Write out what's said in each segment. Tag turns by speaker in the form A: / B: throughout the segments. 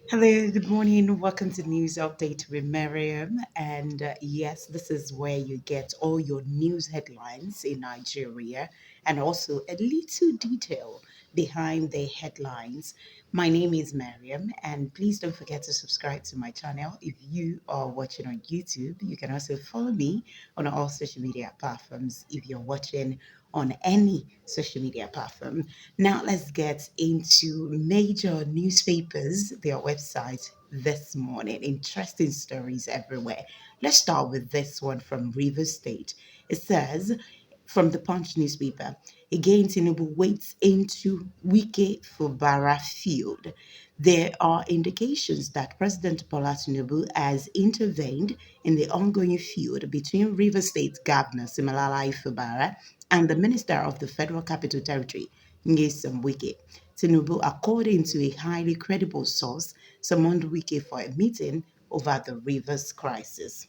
A: Hello, good morning. Welcome to News Update with Maryam. And yes, this is where you get all your news headlines in Nigeria and also a little detail behind the headlines. My name is Maryam, and please don't forget to subscribe to my channel. If you are watching on YouTube, you can also follow me on all social media platforms if you're watching on any social media platform. Now let's get into major newspapers, their website this morning. Interesting stories everywhere. Let's start with this one from Rivers State. It says from the Punch newspaper, again Tinubu waits into Wike Fubara field. There are indications that President Bola Tinubu has intervened in the ongoing feud between Rivers State Governor Simalala Ifubara and the Minister of the Federal Capital Territory, Nyesom Wike. Tinubu, according to a highly credible source, summoned Wike for a meeting over the Rivers crisis.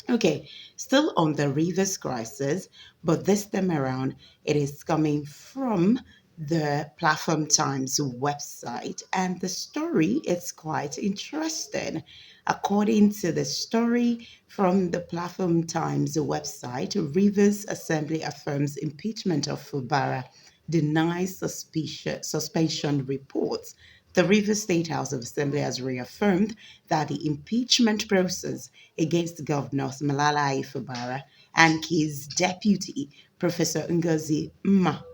A: Okay, still on the Rivers crisis, but this time around it is coming from the Platform Times website, and the story is quite interesting. According to the story from the Platform Times website, Rivers Assembly affirms impeachment of Fubara, denies suspension reports. The Rivers State House of Assembly has reaffirmed that the impeachment process against Governors Malala Ifubara and his deputy, Professor Ngozi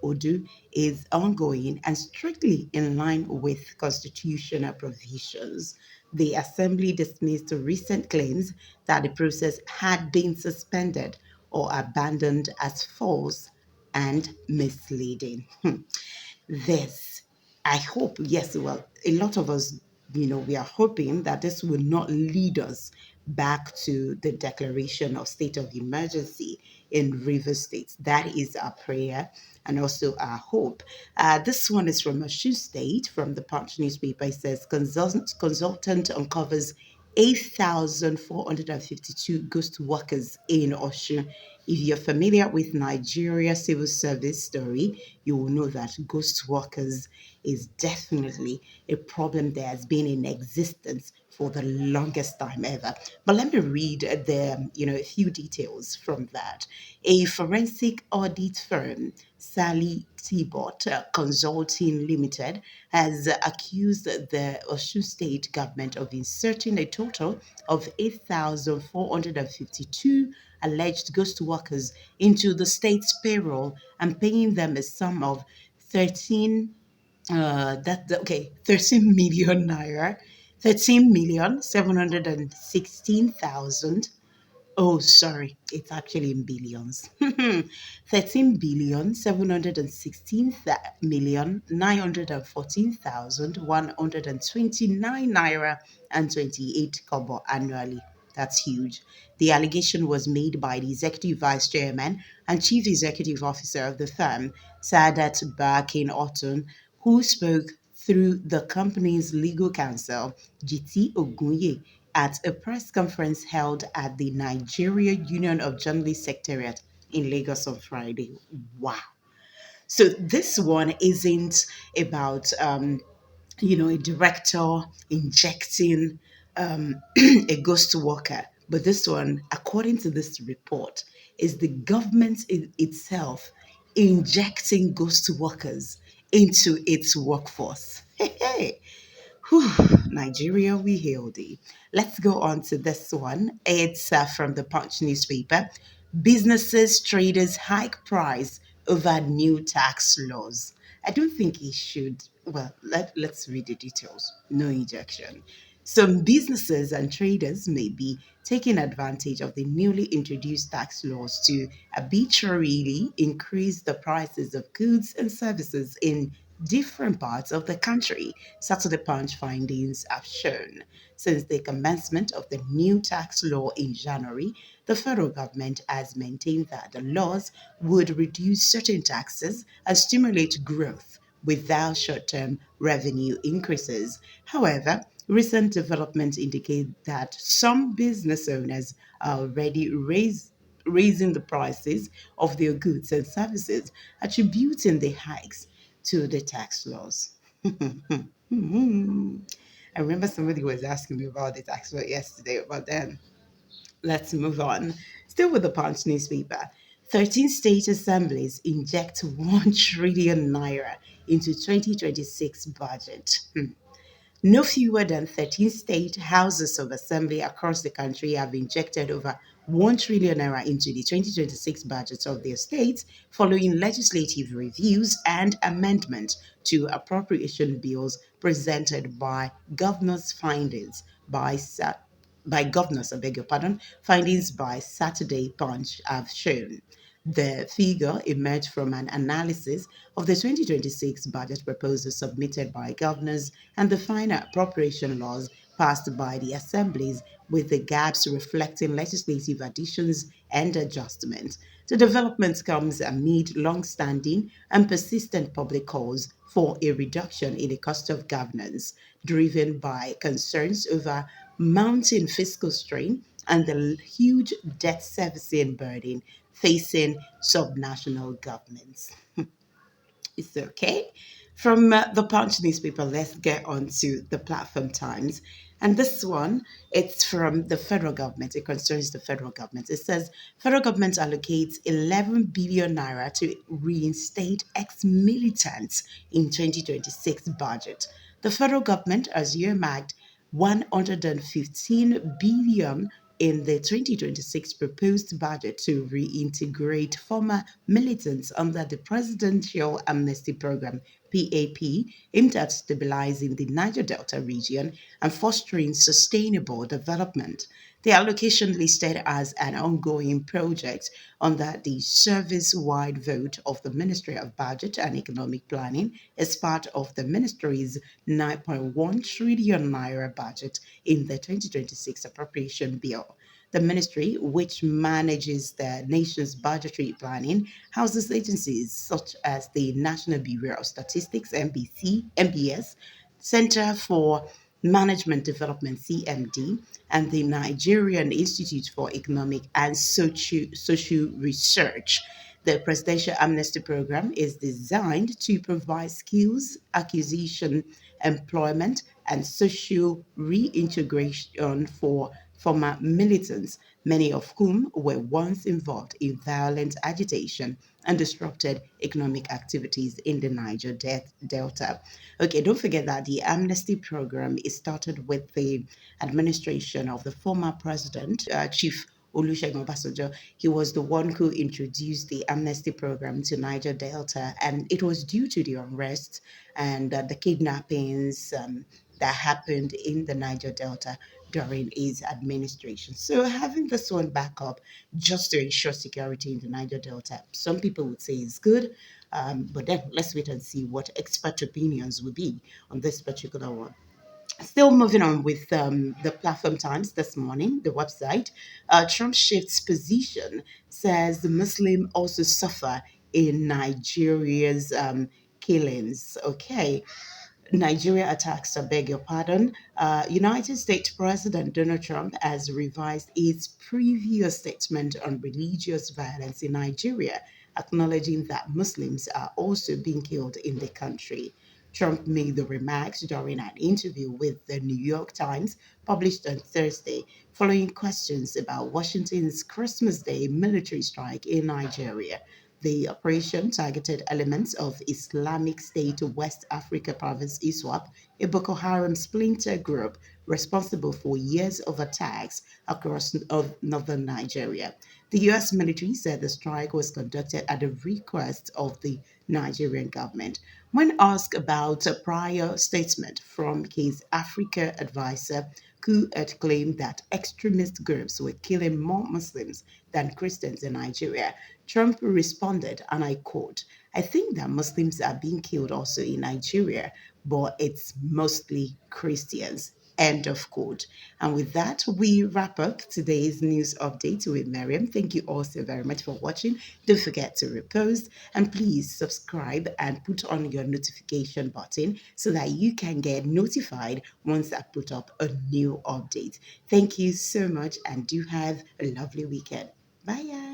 A: Odu, is ongoing and strictly in line with constitutional provisions. The Assembly dismissed recent claims that the process had been suspended or abandoned as false and misleading. This, I hope, yes, well, a lot of us, we are hoping that this will not lead us back to the declaration of state of emergency in River State. That is our prayer and also our hope. This one is from Osun State, from the Punch newspaper. It says consultant uncovers 8,452 ghost workers in Osun. If you're familiar with Nigeria civil service story, you will know that ghost workers is definitely a problem that has been in existence for the longest time ever. But let me read a few details from that. A forensic audit firm, Sally Tibot Consulting Limited, has accused the Osun State government of inserting a total of 8,452 alleged ghost workers into the state's payroll and paying them a sum of 13 million naira, 13,716,000. Oh, sorry, it's actually in billions. 13,716,914,129 naira and 28 kobo annually. That's huge. The allegation was made by the executive vice chairman and chief executive officer of the firm, Sadat Bakin Otun, who spoke through the company's legal counsel, GT Ogunye, at a press conference held at the Nigeria Union of Journalists Secretariat in Lagos on Friday. Wow. So this one isn't about a director injecting a ghost worker. But this one, according to this report, is the government itself injecting ghost workers into its workforce. Hey, hey. Whew, Nigeria, we hail thee. Let's go on to this one. It's from the Punch newspaper. Businesses, traders hike price over new tax laws. I don't think it should. Well, let's read the details. No injection. Some businesses and traders may be taking advantage of the newly introduced tax laws to arbitrarily increase the prices of goods and services in different parts of the country, Saturday Punch findings have shown. Since the commencement of the new tax law in January, the federal government has maintained that the laws would reduce certain taxes and stimulate growth without short term revenue increases. However, recent developments indicate that some business owners are already raising the prices of their goods and services, attributing the hikes to the tax laws. I remember somebody was asking me about it actually yesterday, but then let's move on. Still with the Punch newspaper. 13 state assemblies inject 1 trillion naira into 2026 budget. No fewer than 13 state houses of assembly across the country have injected over 1 trillion naira into the 2026 budgets of their states following legislative reviews and amendments to appropriation bills presented by governors' findings by governors, I beg your pardon, findings by Saturday Punch have shown. The figure emerged from an analysis of the 2026 budget proposal submitted by governors and the final appropriation laws passed by the assemblies, with the gaps reflecting legislative additions and adjustments. The development comes amid long-standing and persistent public calls for a reduction in the cost of governance, driven by concerns over mounting fiscal strain and the huge debt servicing burden facing subnational governments. It's okay. From the Punch newspaper, let's get on to the Platform Times. And this one, it's from the federal government. It concerns the federal government. It says federal government allocates 11 billion naira to reinstate ex-militants in 2026 budget. The federal government has earmarked 115 billion in the 2026 proposed budget to reintegrate former militants under the Presidential Amnesty Program PAP, aimed at stabilizing the Niger Delta region and fostering sustainable development. The allocation listed as an ongoing project under the service-wide vote of the Ministry of Budget and Economic Planning as part of the ministry's 9.1 trillion naira budget in the 2026 appropriation bill. The ministry, which manages the nation's budgetary planning, houses agencies such as the National Bureau of Statistics (NBS), Center for Management Development (CMD), and the Nigerian Institute for Economic and Social Research. The Presidential Amnesty Program is designed to provide skills acquisition, employment, and social reintegration for former militants, many of whom were once involved in violent agitation and disrupted economic activities in the Niger Delta. Okay, don't forget that the amnesty program is started with the administration of the former president, Chief Olusegun Obasanjo. He was the one who introduced the amnesty program to Niger Delta, and it was due to the unrest and the kidnappings that happened in the Niger Delta during his administration. So having this one back up just to ensure security in the Niger Delta, some people would say is good, but then let's wait and see what expert opinions will be on this particular one. Still moving on with the Platform Times this morning, the website. Trump shifts position, says the Muslim also suffer in Nigeria's killings. Okay, Nigeria attacks, I beg your pardon. United States President Donald Trump has revised his previous statement on religious violence in Nigeria, acknowledging that Muslims are also being killed in the country. Trump made the remarks during an interview with the New York Times published on Thursday, following questions about Washington's Christmas Day military strike in Nigeria. The operation targeted elements of Islamic State West Africa Province ISWAP, a Boko Haram splinter group responsible for years of attacks across of northern Nigeria. The U.S. military said the strike was conducted at the request of the Nigerian government. When asked about a prior statement from his Africa advisor, who had claimed that extremist groups were killing more Muslims than Christians in Nigeria, Trump responded, and I quote, I think that Muslims are being killed also in Nigeria, but it's mostly Christians. End of quote. And with that, we wrap up today's news update with Maryam. Thank you all so very much for watching. Don't forget to repost and please subscribe and put on your notification button so that you can get notified once I put up a new update. Thank you so much and do have a lovely weekend. Bye.